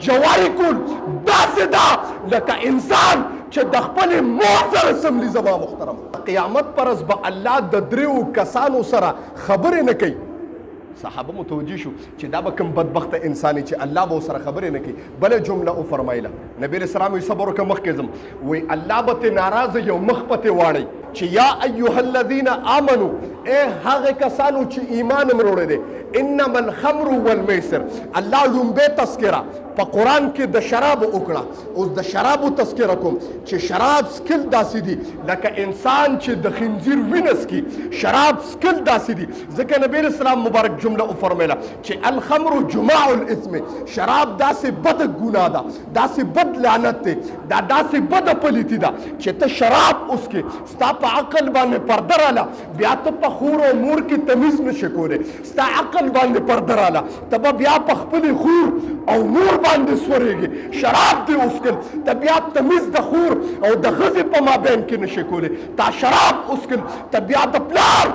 جواری کول داسې ده لکه انسان چې د خپلې مور سره سملي. زما محترم قیامت پر ورځ به الله د دریو کسانو سره خبرې نه کوي. صحابه متوجه شو چې دا به کوم بدبخته انسان چې الله به ورسره خبرې نه کوي. بله جمله وفرمایله نبی علیه السلام وایي صبر وکړه مخکې ځم وایي الله به ترې ناراضه یو مخ په ترې واړی چې یا ایها الذین آمنو ای هغه کسانو چې ایمان م وروړی دی انما الخمر والمیسر. الله لومبۍ تذکره په قرآن کې د شرابو وکړه. اوس د شرابو تذکره کوم چې شراب سکل داسې دي لکه انسان چې د خنزیر وینه څکي. شراب سکل داسې دي ځکه نبی علیه السلام مبارک جمله وفرمیله چې الخمر جماع الاثم. شراب داسې بده ګناه ده داسې بد لعنت دی دا داسې بده پلیتي ده چې ته شراب وڅکې ستا په عقل باندې پرده راله بیا ته په خور او مور کې تمیز نشې کولی. ستا عقل باندې پرده راله ته به بیا په خپلې خور او مور باندې سورېږي. شراب دې وڅکل ته بیا تمیز د خور او د ښځې په مابین کې نشې کولی. تا شراب وڅکل ته بیا د پلار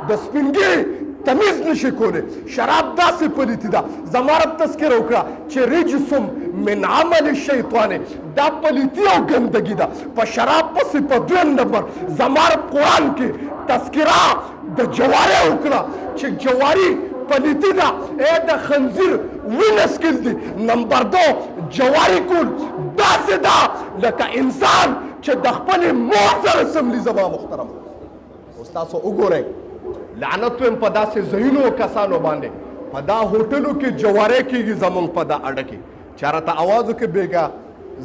د سپینګي تمیز نشي کولی. شراب داسې پلیتي ده. زما رب تذکره وکړه چې رجسم من عمل الشیطان دا پلیتي او ګندګي ده. په شراب پسې په دویم نمبر زما رب قرآن کې تذکره د جواري وکړه چې جواري پلیتی ده ای د خنزیر وینه څکل دي. نمبر دو جواري کول داسې ده لکه انسان چې د خپلې مور سره سملي. زما محترم اوس تاسو وګورئ لعنت ویم په داسې ځایونو کسانو باندې په دا هوټلو کې جواری کېږي زمونږ په دا اډه کې چا راته اواز وکړي بېګا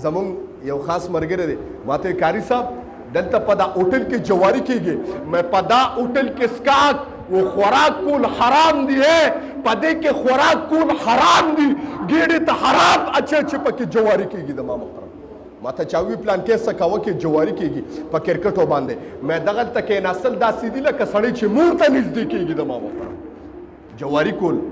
زمونږ یو خاص ملګری دی ما ته کاري صاحب دلته په دا هوټل کې جواری کېږي مې په دا هوټل کې سکاک و خوراک کول حرام دی ہے په دې کې خوراک کول حرام دی ګېډې ته حرام اچھا چې پکې جواری کېږي د ما محترم ما ته چاوي پلان کې څه کوه کې جواری کېږي په کرکټو باندې مې دغلته کېناستل داسې دي لکه سړی چې مور ته نږدې کېږي د ما محترم. جواری کول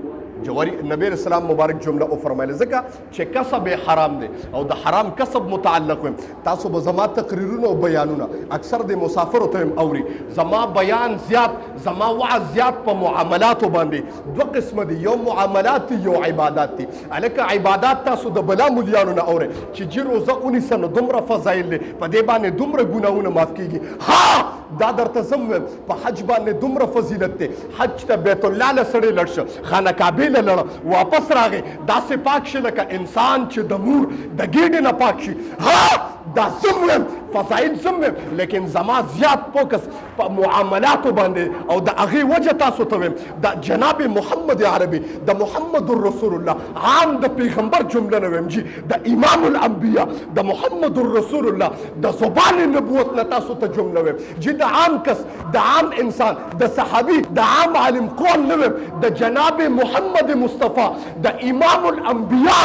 جواری نبی رسول الله مبارک جمله وفرمایله ځکه چې کسب حرام دی او د حرام کسب متعلق ویم. تاسو به زما تقریرونه او بیانونه اکثر د مسافرو ته هم اوري. زما بیان زیات زما وعظ زیات په معاملاتو باندې دوه قسمه دي یو معاملات دي یو عبادات دي. الکه عبادات تاسو د بلا مليانو نه اوري چې جی روزه ونیسه نو دومره فضایل دي په دې باندې دومره ګناهونه معاف کیږي. ها دا درته زم په حج باندې دومره فضیلت دی. حج ته بیت الله له سړی لړ شه خانه کعبې لړ واپس راغی داسې پاک شي لکه انسان چې د مور د ګېډې نه پاک شي. ها دا زم ویم فضایل زم ویم لیکن زما زیات فوکس په معاملاتو باندې او د هغې وجه تاسو ته ویم د جناب محمد عربي د محمد رسول الله عام د پیغمبر جمله نه ویم جی د امام الانبیا د محمد رسول الله د زبان نبوت نه تاسو ته جمله ویم جی د عام کس د عام انسان د صحابي د عام عالم قول نه ویم د جناب محمد مصطفی د امام الانبیا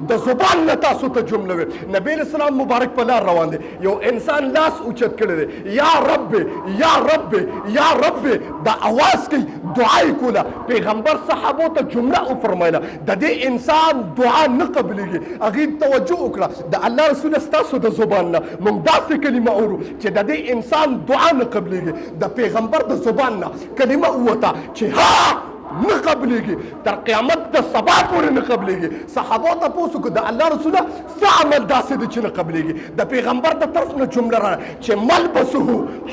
د زبان نه تاسو ته جمله ویم. نبی اسلام مبارک په لار روان دی یو انسان لاس اوچت کړی دی یا رب یا رب یا رب دا اواز کوي دعا یې کوله. پیغمبر صحابو ته جمله وفرمایله د دې انسان دعا نه قبلېږي هغې توجه وکړه د الله رسول ستاسو د زبان نه موږ داسې کلمه اورو چې د دې انسان دعا نه قبلېږي د پیغمبر د زبان نه کلمه ووته چې ها نه قبلېږي تر قیامت د سبا پورې نه قبلېږي. صحابو تپوس وکړو د الله رسوله څه عمل داسې دی چې نه قبلېږي. د پیغمبر د طرف نه جمله راغله چې ملبسه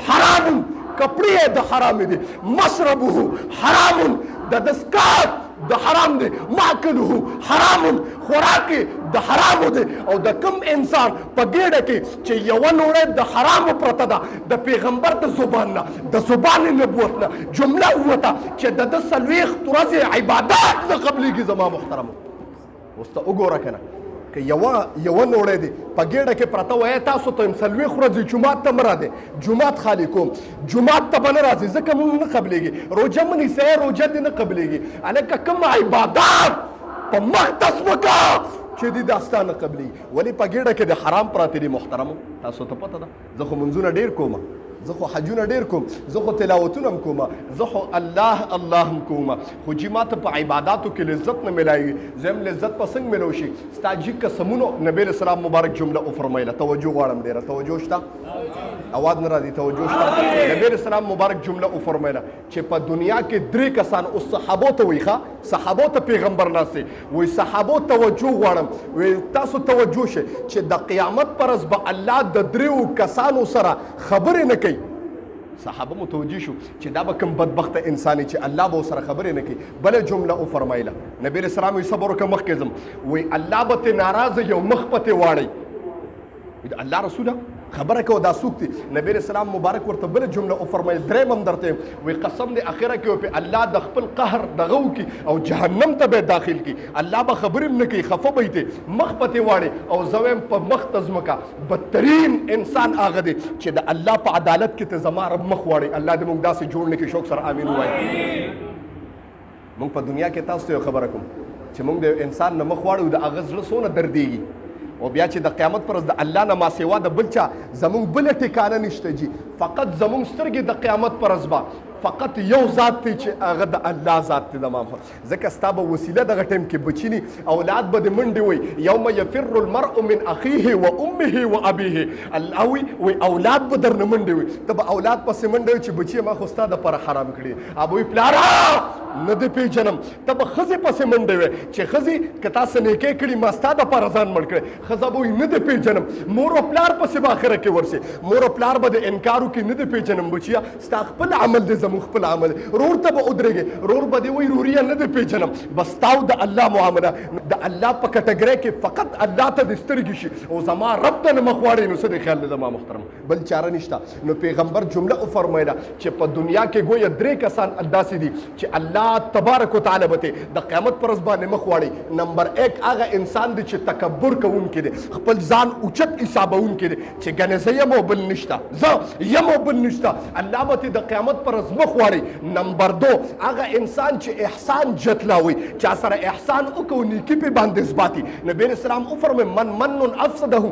حرام کپړې یې د حرام دي مشربه حرام د دسکات د حرام دی ماکله حرام خوراک د حرام دی او د کم انسان په ګېډه کې چې یوه نوړی د حرامو پرته ده د پیغمبر د زبان نه د زبان نبوت نه جمله ووته چې د ده څلوېښت ورځې عبادات نه قبلېږي. زما محترمو اوس ته وګوره که نه که یوه نوړی دی په ګېډه کې پرته وایه تاسو ته یم څلوېښت ورځې جومات ته مه راځئ جومات خالي کوم جومات ته به نه راځئ ځکه مونږ نه قبلېږي. روژه مه نیسئ روژه دې نه قبلېږي. هلکه کوم عبادات په مختص وکړه چې دې دا ستا نه قبلېږي ولې په ګېډه کې د حرام پراته دي. محترمو تاسو ته پته ده زه خو منځونه ډېر کوم زه خو حجونه ډیر کوم، زه خو تلاوتونه هم کوم، زه خو الله الله هم کوم، خو جی ماته په عباداتو کې لذت نه ملایږي. زه هم لذت په څنګه ملو شي؟ ستا جی قسمونو نبی رسول الله مبارک جمله وفرمایله. توجه غواړم ډیره، توجه شته؟ اواز نه راځي، توجه شته؟ نبی رسول الله مبارک جمله وفرمایله چې په دنیا کې درې کسان او صحابو ته وایي، ښه صحابو ته پیغمبر ناسي وایي صحابو توجه غواړم، وایي تاسو توجه شئ چې د قیامت پر ورځ به الله د دریو کسانو سره خبرې نه کوي. صحابه متوجه شو چې دا به کوم بدبخته انسان چې الله به سره خبرې نه کوي. بله جمله وفرمایله نبی رسول الله صبر وکړه مخکې ځم، وایي الله به ترې ناراضه یو مخ به ترې واړی. الله رسوله خبره کوه دا څوک دي؟ نبی رسول الله مبارک ورته بله جمله وفرمایل، دریم هم درته وایي قسم دې اخره کې په الله د خپل قهر دغه وکړي او جهنم ته به داخل کړي. الله به خبرې هم نه کوي، خفه به یې مخ به ترې واړی او زه وایم په مخ ته ځمکه بدترین انسان هغه دی چې د الله په عدالت کې ته زما رب مخ واړی. الله دې موږ داسې جوړ نه کړي. شوق سره امین ووایي. موږ په دنیا کې تاسو ته یو خبره کوم چې موږ د انسان نه مخ واړو د هغه زړه څونه دردېږي، او بیا چې د قیامت پر ورځ د الله نه ما سوا د بل چا زمونږ بله ټکانه نشته جي. فقط زمونږ سترګې د قیامت پر ورځ به فقط یو ذات دی چې هغه د الله ذات دی. تمام ځکه ستا به وسیله دغه ټایم کې بچینی، اولاد به د منډې وي یوم یفر المرء من اخیه و امه و ابیه. الله وی اولاد به درنه منډې وي، ته به اولاد پسې منډې وي چې بچی ما خو ستا دپاره حرام کړي. ابوی پلاره نه دې پیژنم. ته به ښځې پسې منډې وي چې ښځې که تا څه نیکۍ کړي ما ستا دپاره ځان مړ کړی. ښځه به وایي نه دې پیژنم. مور او پلار پسې به آخره کې ورسي، مور او پلار به د انکار وکړي نه دې پیژنم بچیه ستا خپل عمل دی زموږ خپل عمل. رور ته به ودرېږي، رور به دې وایي روریا نه دې پیژنم. بس تاو د الله معامله د الله په کټګرۍ کې فقط الله ته دې سترګې شي او زما رب ته نه مخ واړې. نو څه دی خیال دی زما محترم؟ بل چاره نشته. نو پیغمبر جمله وفرمایله چې په دنیا کې ګویا درې کسان داسې دي چې الله تبارک وتعالی به د قیامت پر ورځ باندې مخ واړي. نمبر 1 هغه انسان دی چې تکبر کوونکی دی، خپل ځان اوچت حسابوونکی دی چې ګنې زه یم او بل نشته، زه یم او بل نشته. الله به د قیامت پر ورځ مخ واړي. نمبر 2 هغه انسان چې احسان جتلاوي، چا سره احسان وکړو نیکي په باندې ثباتي. نبی رسول الله وفرمایل من افسده،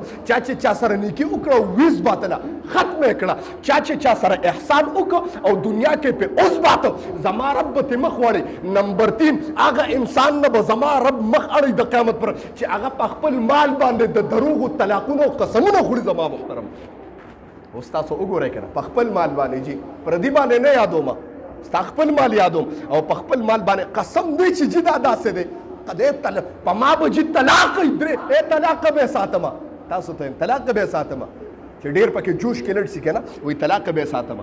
چا سره نیکي وکړو ویز باطله ختم کړه. چا سره احسان وکړو او دنیا کې په اوس باطل زما رب ته مخ واړي. نمبر 3 هغه انسان نه به زما رب مخ اړي د قیامت پر چې هغه په خپل مال باندې د دروغ او طلاقونو قسمونه خوري. زما محترم اوس تاسو وګورئ کنه په خپل مال باندې جی پردي باندې نه یادوم، ستا خپل مال یادوم او په خپل مال باندې قسم دی چې جی دا داسې دی قدې په ما به جی طلاق درې طلاق به ساتم. تاسو ته طلاق به ساتم چې ډیر پکې جوش کې لړ شي کنه وی طلاق به ساتم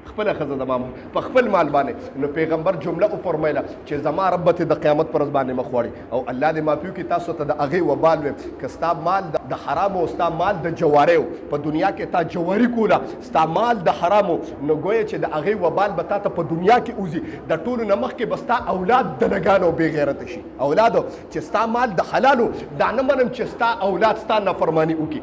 خپل خزه زما په خپل مال باندې. نو پیغمبر جمله وفرمایله چې زما رب ته د قیامت پر ورځ باندې مخ واړي او الله دې معافي وکړي تاسو ته د هغې وبال وي که ستا مال د حرامو او ستا مال د جواریو په دنیا کې تا جواري کوله، ستا مال د حرامو، نو ګویا چې د هغې وبال به تا ته په دنیا کې اوځي. د ټولو نه مخکې به ستا اولاد دنګان او بې غیرته شي. اولادو چې ستا مال د حلالو دا نه منم چې ستا اولاد ستا نافرماني وکړي.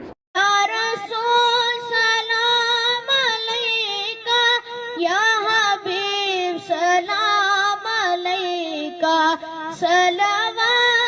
सलाम अलैका सलावत